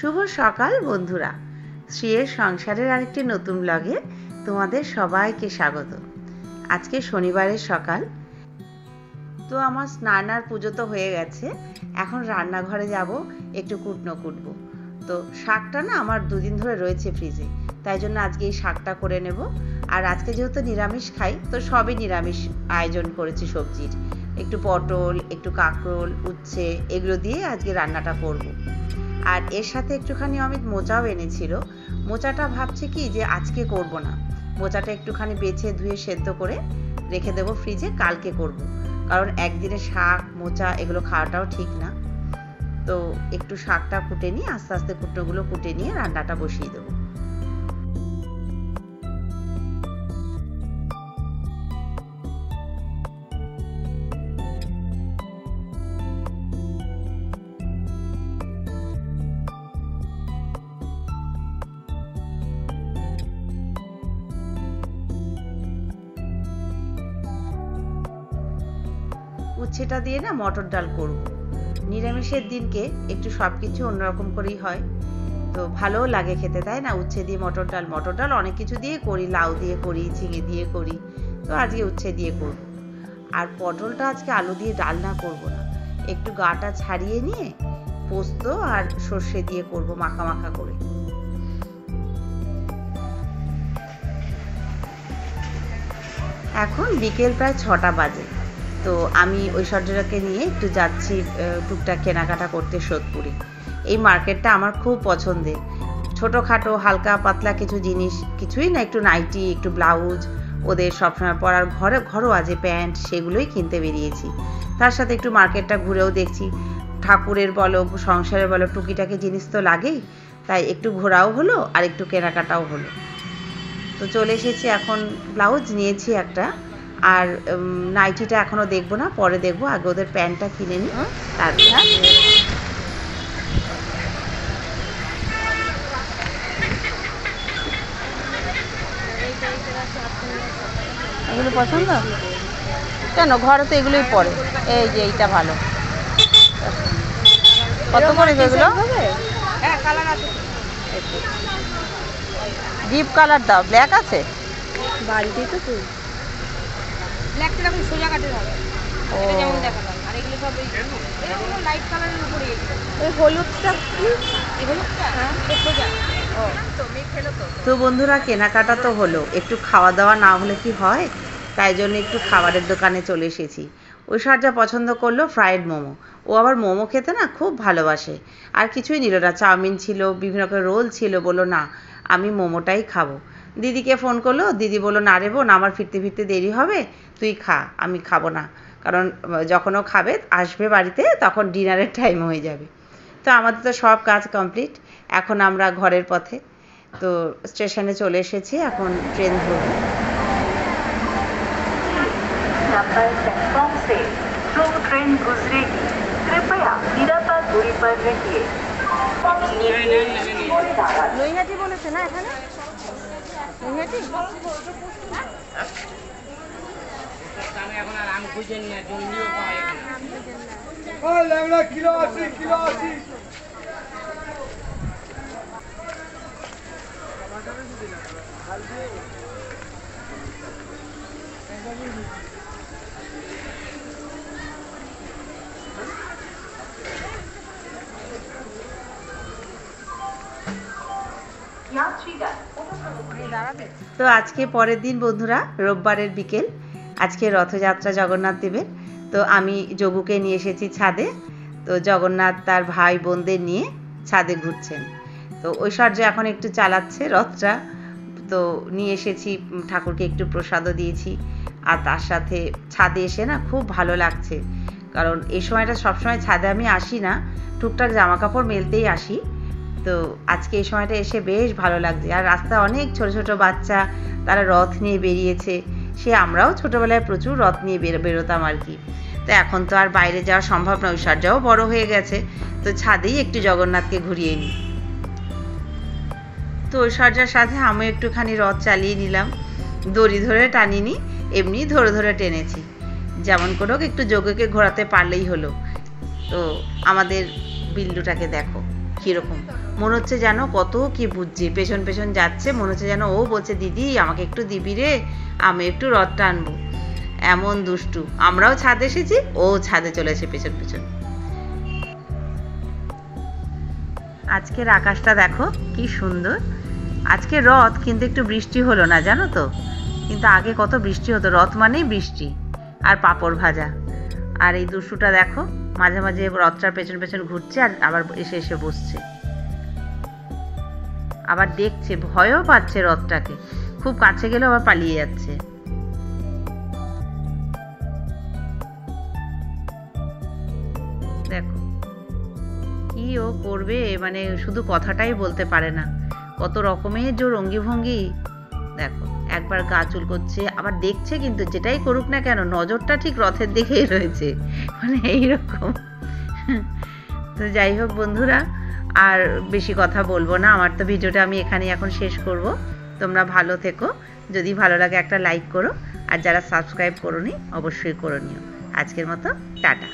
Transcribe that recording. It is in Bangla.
শুভ সকাল বন্ধুরা, শ্রীয়ের সংসারের আরেকটি নতুন ব্লগে তোমাদের সবাইকে স্বাগত। আজকে শনিবারের সকাল, তো আমার স্নান আর পুজো তো হয়ে গেছে। এখন রান্নাঘরে যাব, একটু কুটনো কুটবো। তো শাকটা না আমার দুদিন ধরে রয়েছে ফ্রিজে, তাই জন্য আজকে এই শাকটা করে নেব। আর আজকে যেহেতু নিরামিষ খাই, তো সবই নিরামিষ আয়োজন করেছি সবজির। একটু পটল, একটু কাঁকরোল, উচ্ছে এগুলো দিয়ে আজকে রান্নাটা করব। আর এর সাথে একটুখানি অমিত মোচাও এনেছিল। মোচাটা ভাবছি কি যে আজকে করব না, মোচাটা একটুখানি বেছে ধুয়ে সেদ্ধ করে রেখে দেবো ফ্রিজে, কালকে করব। কারণ একদিনে শাক মোচা এগুলো খাওয়াটাও ঠিক না। তো একটু শাকটা কুটে নিয়ে আস্তে আস্তে কুটনোগুলো কুটে নিয়ে রান্নাটা বসিয়ে দেবো। উচ্ছেটা দিয়ে না মটর ডাল করব। নিরামিষের দিনকে একটু সব কিছু অন্যরকম করেই হয়, তো ভালোও লাগে খেতে, তাই না? উচ্ছে দিয়ে মটর ডাল অনেক কিছু দিয়ে করি, লাউ দিয়ে করি, ঝিঙে দিয়ে করি, তো আজকে উচ্ছে দিয়ে করব। আর পটলটা আজকে আলু দিয়ে ডালনা করব না, একটু গাটা ছাড়িয়ে নিয়ে পোস্ত আর সর্ষে দিয়ে করব, মাখা মাখা করে। এখন বিকেল প্রায় 6টা বাজে। তো আমি ঐশ্বর্যকে নিয়ে একটু যাচ্ছি টুকটাক কেনাকাটা করতে সোদপুরে। এই মার্কেটটা আমার খুব পছন্দের। ছোটোখাটো হালকা পাতলা কিছু জিনিস, কিছুই না, একটু নাইটি, একটু ব্লাউজ, ওদের সবসময় পরার ঘরোয়া যে প্যান্ট, সেগুলোই কিনতে বেরিয়েছি। তার সাথে একটু মার্কেটটা ঘুরেও দেখছি। ঠাকুরের বলো, সংসারের বলো, টুকিটাকি জিনিস তো লাগেই, তাই একটু ঘোরাও হলো আর একটু কেনাকাটাও হলো। তো চলে এসেছি, এখন ব্লাউজ নিয়েছি একটা, আর নাইটিটা এখনো দেখবো না, পরে দেখবো, আগে ওদের প্যান্টটা কিনে নিই তারপর। এগুলো পছন্দ কেন? ঘরে তো এগুলোই পরে। এই যে এইটা ভালো। কত করে এগুলো? ডিপ কালার দাও। ব্ল্যাক আছে বাড়িতেই তো তুই। ব্ল্যাকটা এখন সোজা কাটে হবে, এটা যেমন দেখালাম। আর এগুলো সব এরকম লাইট কালারের উপরে এগুলো। এই হলুদটা কি? এই হলুদটা এটা সোজা। ও তো মেয়ে খেলো তো। তো বন্ধুরা, কেনাকাটা তো হলো, একটু খাওয়া দাওয়া না হলে কি হয়, তাই জন্য একটু খাবারের দোকানে চলে এসেছি। ঐশ্বর্যা পছন্দ করলো ফ্রাইড মোমো। ও আবার মোমো খেতে না খুব ভালোবাসে। আর কিছুই নিল না, চাউমিন ছিল, বিভিন্ন রকমের রোল ছিল, বললো না আমি মোমোটাই খাবো। দিদিকে ফোন করলো, দিদি বললো না রে বোন, আমার ফিরতে ফিরতে দেরি হবে, তুই খা, আমি খাবো না। কারণ যখন ও খাবে, আসবে বাড়িতে, তখন ডিনারের টাইম হয়ে যাবে। তো আমাদের তো সব কাজ কমপ্লিট, এখন আমরা ঘরের পথে। তো স্টেশনে চলে এসেছি, এখন ট্রেন ধরবো। प्लेटफॉर्म से जो ट्रेन गुजरेगी कृपया निरापद दूरी पर रहिए। নৈহাটি বলেছে না এখানে? নৈহাটি এখন আর আম খুঁজে নিয়ে জন্ডিও পাওয়া যায় না। ও ল্যাংড়া কিলো 80 কিলো 80। তো আজকে পরের দিন বন্ধুরা, রোববারের বিকেল, আজকে রথযাত্রা জগন্নাথ দেবের। তো আমি যোগুকে নিয়ে এসেছি ছাদে। তো জগন্নাথ তার ভাই বোনদের নিয়ে ছাদে ঘুরছেন। তো ঐশ্বর্য এখন একটু চালাচ্ছে রথটা। তো নিয়ে এসেছি, ঠাকুরকে একটু প্রসাদও দিয়েছি। আর তার সাথে ছাদে এসে না খুব ভালো লাগছে, কারণ এই সময়টা সবসময় ছাদে আমি আসি না, টুকটাক জামা কাপড় মেলতেই আসি। তো আজকে এই সময়টা এসে বেশ ভালো লাগছে। আর রাস্তায় অনেক ছোট ছোট বাচ্চা, তারা রথ নিয়ে বেরিয়েছে। সে আমরাও ছোটোবেলায় প্রচুর রথ নিয়ে বেরোতাম আর কি। তো এখন তো আর বাইরে যাওয়া সম্ভব নয়, ঐশ্বর্যাও বড় হয়ে গেছে, তো ছাদেই একটু জগন্নাথকে ঘুরিয়ে নিই। তো ঐশ্বর্যার সাথে আমি একটুখানি রথ চালিয়ে নিলাম, দড়ি ধরে টানিনি, এমনি ধরে ধরে টেনেছি। যেমন করে একটু যোগকে ঘোরাতে পারলেই হলো। তো আমাদের বিল্লুটাকে দেখো, কীরকম মনে হচ্ছে যেন কত কি বুঝছি, পেছন পেছন যাচ্ছে, মনে হচ্ছে যেন ও বলছে দিদি আমাকে একটু দিবি রে, আমি একটু রথটা আনবো। এমন দুষ্টু। আমরাও ছাদে এসেছি, ও ছাদে চলেছে পেছন পেছন। আজকের আকাশটা দেখো কি সুন্দর। আজকে রথ, কিন্তু একটু বৃষ্টি হলো না জানো তো, কিন্তু আগে কত বৃষ্টি হতো। রথ মানেই বৃষ্টি আর পাঁপড় ভাজা। আর এই দুষ্টুটা দেখো মাঝে মাঝে রথটার পেছন পেছন ঘুরছে আর আবার এসে এসে বসছে, আবার দেখছে, ভয়ও পাচ্ছে রথটাকে, খুব কাছে গেলেও আবার পালিয়ে যাচ্ছে। দেখো কি ও করবে, মানে শুধু কথাটাই বলতে পারে না, কত রকমের জোর অঙ্গি ভঙ্গি। দেখো একবার গা চুল করছে, আবার দেখছে, কিন্তু যেটাই করুক না কেন নজরটা ঠিক রথের দিকেই রয়েছে, মানে এইরকম। তো যাই হোক বন্ধুরা, আর বেশি কথা বলবো না, আমার তো ভিডিওটা আমি এখানেই এখন শেষ করব। তোমরা ভালো থেকো, যদি ভালো লাগে একটা লাইক করো, আর যারা সাবস্ক্রাইব করোনি অবশ্যই করে নিও। আজকের মতো টাটা।